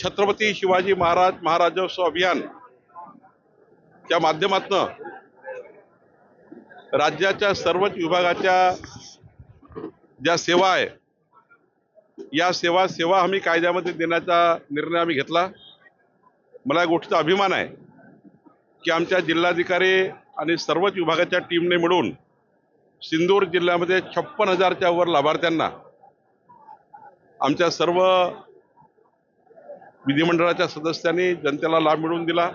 छत्रपती शिवाजी महाराज महाराजोत्सव अभियान च्या माध्यमातून राज्याच्या सर्वच विभागाच्या ज्या सेवा आहे या सेवा हमी कायद्यामध्ये देण्याचा निर्णय आम्ही घेतला। मला या गोष्टीचा अभिमान आहे की आमच्या जिल्हाधिकारी आणि सर्वच विभागाच्या टीमने मिळून सिंदूर जिल्ह्यामध्ये 56,000च्या वर लाभार्थ्यांना आमच्या सर्व विधिमंडळाच्या सदस्यांनी जनतेला लाभ मिळवून दिला।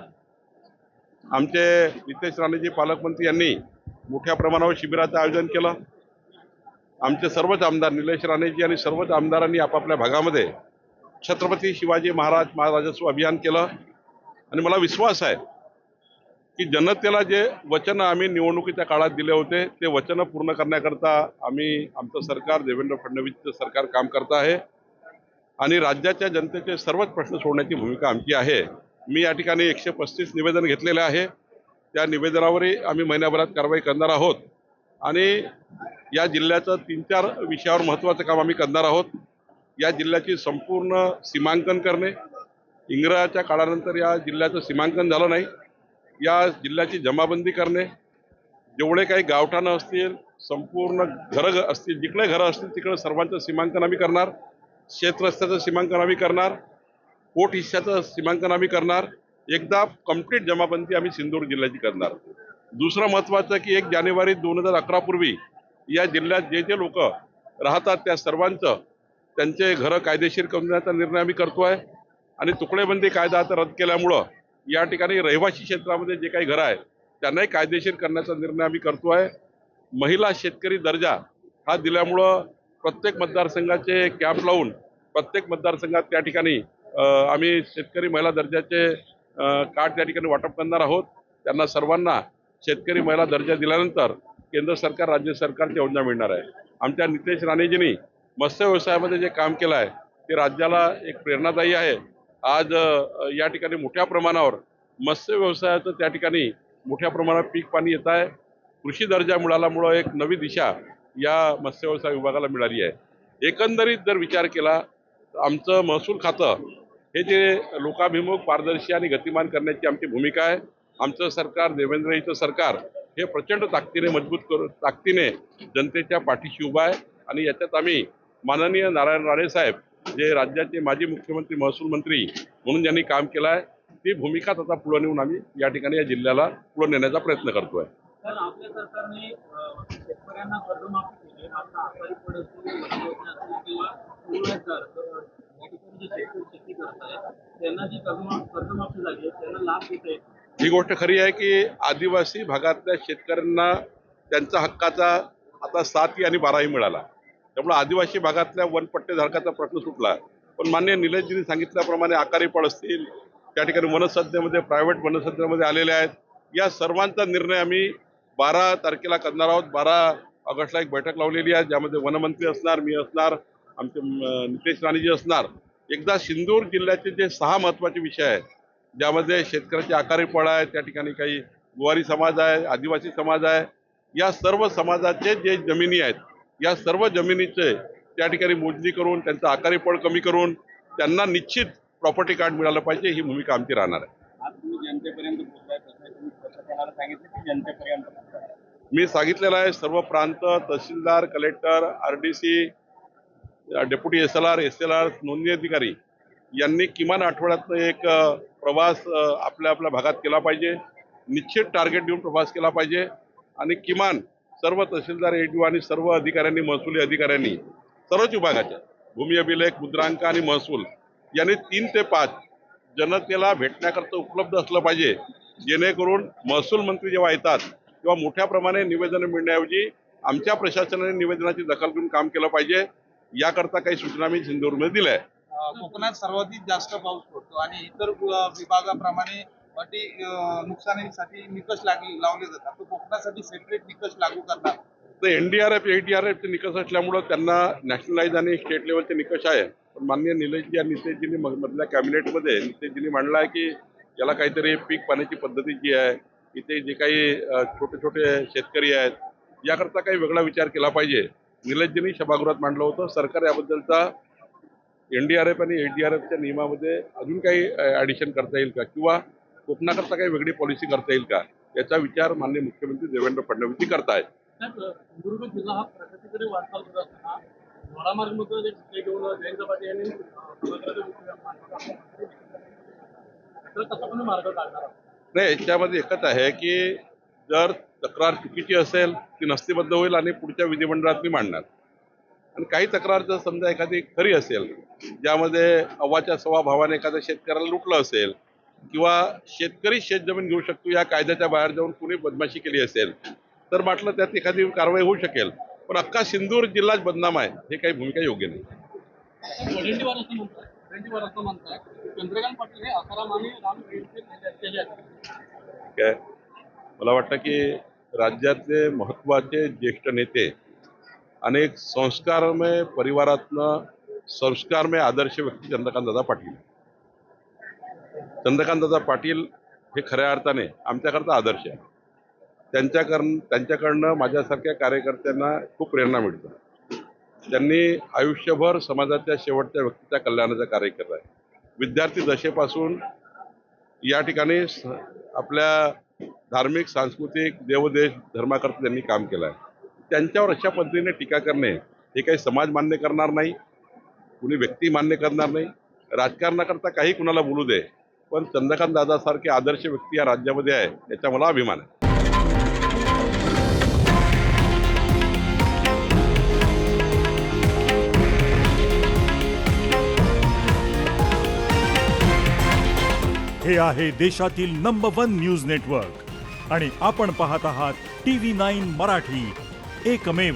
आमचे नितेश राणेजी पालकमंत्री यांनी मोठ्या प्रमाणावर शिबिराचं आयोजन केलं। आमचे सर्वच आमदार निलेश राणेजी आणि सर्वच आमदारांनी आपापल्या भागामध्ये छत्रपती शिवाजी महाराज महाराजोत्सव अभियान केलं आणि मला विश्वास आहे की जनतेला जे वचन आम्ही निवडणुकीच्या काळात दिले होते ते वचन पूर्ण करण्याकरता आमचं सरकार देवेंद्र फडणवीसचं सरकार काम करत आहे आणि राज्याच्या जनतेचे सर्वच प्रश्न सोडण्याची भूमिका आमची आहे। मी या ठिकाणी 135 निवेदन घेतलेले आहे। त्या निवेदनावरही आम्ही महिन्याभरात कारवाई करणार आहोत आणि या जिल्ह्याचं 3-4 विषयावर महत्त्वाचं काम आम्ही करणार आहोत। या जिल्ह्याची संपूर्ण सीमांकन करणे, इंग्रजाच्या काळानंतर या जिल्ह्याचं सीमांकन झालं नाही, या जिल्ह्याची जमाबंदी करणे, जेवढे काही गावठाणं असतील, संपूर्ण घरं असतील, जिकडे घरं असतील तिकडे सर्वांचं सीमांकन आम्ही करणार, शेतरस्त्याचं सीमांकन आम्ही करणार, पोट हिस्साचं सीमांकन आम्ही करणार, एकदा कंप्लीट जमाबंदी आम्ही सिंदूर जिल्ह्याची करणार। दुसरं महत्त्वाचं की 1 जानेवारी 2011 पूर्वी या जिल्ह्यात जे लोक राहतात त्या सर्वांचं त्यांचे घरं कायदेशीर करून देण्याचा निर्णय आम्ही करतोय आणि तुकडेबंदी कायदा आता रद्द केल्यामुळं या ठिकाणी रहिवासी क्षेत्रामध्ये जे काही घरं आहेत त्यांनाही कायदेशीर करण्याचा निर्णय आम्ही करतोय। महिला शेतकरी दर्जा हा दिल्यामुळं प्रत्येक मतदारसंघाचे कॅम्प लावून प्रत्येक मतदारसंघात त्या ठिकाणी आम्ही शेतकरी महिला दर्जाचे कार्ड त्या ठिकाणी वाटप करणार आहोत। त्यांना सर्वांना शेतकरी महिला दर्जा दिल्यानंतर केंद्र सरकार राज्य सरकारची योजना मिळणार आहे। आमच्या नितेश राणेजींनी मत्स्य व्यवसायामध्ये जे काम केलं आहे ते राज्याला एक प्रेरणादायी आहे। आज या ठिकाणी मोठ्या प्रमाणावर मत्स्य व्यवसायाचं त्या ठिकाणी मोठ्या प्रमाणात पीक पाणी येत आहे। कृषी दर्जा मिळाल्यामुळं एक नवी दिशा या मत्स्य व्यवसाय विभागाला मिळाली आहे। एकंदरीत जर विचार केला तर आमचं महसूल खातं हे जे लोकाभिमुख पारदर्शी आणि गतिमान करण्याची आमची भूमिका आहे। आमचं सरकार देवेंद्रजीचं सरकार हे प्रचंड ताकदीने ताकदीने जनतेच्या पाठीशी उभा आहे आणि याच्यात आम्ही माननीय नारायण राणे साहेब जे राज्याचे माजी मुख्यमंत्री महसूल मंत्री म्हणून ज्यांनी काम केलं आहे ती भूमिका आता पुढे नेऊन आम्ही या ठिकाणी या जिल्ह्याला पुढे नेण्याचा प्रयत्न करतोय। आपल्या सरकारने शेतकऱ्यांना कर्जमाफी केली, आता आजारी पडत शेती करतायत त्यांना जी कर्जमाफी झाली त्यांना लाभ देत आहे। ही गोष्ट खरी आहे की आदिवासी भागातल्या शेतकऱ्यांना त्यांचा हक्काचा आता 7 आणि 12 मिळाला, त्यामुळे आदिवासी भागातल्या वनपट्टेधारकाचा प्रश्न सुटला। पण माननीय निलेशजींनी सांगितल्याप्रमाणे आकारी पड असतील, त्या ठिकाणी वनसंस्थेमध्ये प्रायव्हेट वनसंस्थेमध्ये आलेले आहेत, या सर्वांचा निर्णय आम्ही 12 तारखेला करणार आहोत। 12 ऑगस्टला एक बैठक लावलेली आहे ज्यामध्ये वनमंत्री असणार, मी असणार, आमचे नितेश राणेजी असणार। एकदा सिंदूर जिल्ह्याचे जे 6 महत्त्वाचे विषय आहेत ज्यामध्ये शेतकऱ्याची आकारी पड आहे, त्या ठिकाणी काही गुवारी समाज आहे, आदिवासी समाज आहे, या सर्व समाजाचे जे जमिनी आहेत या सर्व जमिनीचे त्या ठिकाणी मोजणी करून त्यांचं आकारी पड कमी करून त्यांना निश्चित प्रॉपर्टी कार्ड मिळालं पाहिजे, ही भूमिका आमची राहणार आहे। आज तुम्ही जनतेपर्यंत मी सांगितलेलं आहे सर्व प्रांत तहसीलदार, collector, RDC, deputy SLR, SLR, नोंदणी अधिकारी यांनी किमान आठवड्यातनं एक प्रवास आपल्या भागात केला पाहिजे, निश्चित टार्गेट देऊन प्रवास केला पाहिजे आणि किमान सर्व तहसीलदार, ADO आणि सर्व अधिकाऱ्यांनी, महसुली अधिकाऱ्यांनी सर्वच विभागाच्या भूमी अभिलेख, मुद्रांक आणि महसूल यांनी 3 ते 5 जनतेला भेटण्याकरता उपलब्ध असलं पाहिजे, जेणेकरून महसूल मंत्री जेव्हा येतात तेव्हा मोठ्या प्रमाणे निवेदन मिळण्याऐवजी आमच्या प्रशासनाने निवेदनाची दखल घेऊन काम केलं पाहिजे। याकरता काही सूचना मी सिंधुदुर्गमध्ये दिल्या आहेत। कोकणात सर्वाधिक जास्त पाऊस पडतो आणि इतर विभागाप्रमाणे अटी नुकसानीसाठी निकष लावले जातात, तो कोकणासाठी सेपरेट निकष लागू करणार तर NDRF, ADRF चे निकष असल्यामुळं त्यांना नॅशनलाइज आणि स्टेट लेवलचे निकष आहे। पण माननीय निलेशजी आणि नितेशजींनी मधल्या कॅबिनेटमध्ये नितेशजींनी मांडला आहे की याला काहीतरी पीक पाण्याची पद्धती जी आहे, इथे जे काही छोटे छोटे शेतकरी आहेत याकरता काही वेगळा विचार केला पाहिजे। निलेशजींनी सभागृहात मांडलं होतं। सरकार याबद्दलचा NDRF आणि HDRFच्या नियमामध्ये अजून काही ॲडिशन करता येईल का, किंवा कोकणाकरता काही वेगळी पॉलिसी करता येईल का, याचा विचार माननीय मुख्यमंत्री देवेंद्र फडणवीस करतायत. सिंधुदुर्ग जिल्हा हा प्रगतीकडे वाटचाल करत असताना धोडामार्गमधून एक विषय घेऊन जयंत पाटील यांनी तसा पण मार्ग काढणार आहोत. नाही, याच्यामध्ये एकच आहे की जर तक्रार चुकीची असेल ती नस्तीबद्ध होईल आणि पुढच्या विधिमंडळात मी मांडणार. आणि काही तक्रार जर समजा एखादी खरी असेल, ज्यामध्ये अव्वाच्या सव्वा भावाने एखाद्या शेतकऱ्याला लुटलं असेल, किंवा शेतकरी शेतजमीन घेऊ शकतो या कायद्याच्या बाहेर जाऊन कुणी बदमाशी केली असेल, तर म्हटलं त्यात एखादी कारवाई होऊ शकेल. पण अख्खा सिंधूर जिल्हाच बदनाम आहे, हे काही भूमिका योग्य नाही. वडंडीवार असं म्हणताय चंद्रकांत पाटील हे आसाराम आणि राम ठीक आहे. मला वाटतं की राज्यातले महत्त्वाचे ज्येष्ठ नेते, अनेक संस्कारमय परिवारातनं संस्कारमय आदर्श व्यक्ती चंद्रकांतदादा पाटील. चंद्रकांतदादा पाटील हे खऱ्या अर्थाने आमच्याकरता आदर्श आहे. त्यांच्याकडनं माझ्यासारख्या कार्यकर्त्यांना खूप प्रेरणा मिळते. त्यांनी आयुष्यभर समाजाच्या शेवटच्या व्यक्तीच्या कल्याणाचं कार्य केलं आहे. विद्यार्थी दशेपासून या ठिकाणी आपल्या धार्मिक, सांस्कृतिक, देवदेश, धर्माकरता त्यांनी काम केलं आहे. त्यांच्यावर अशा पद्धतीने टीका करणे हे काही समाज मान्य करणार नाही, कुणी व्यक्ती मान्य करणार नाही. राजकारणाकरता काही कुणाला बोलू दे, पण चंद्रकांत दादासारखे आदर्श व्यक्ती या राज्यामध्ये आहे, याचा मला अभिमान आहे. हे आहे देशातील नंबर 1 न्यूज नेटवर्क आणि आपण पाहत आहात TV9 मराठी, एकमेव.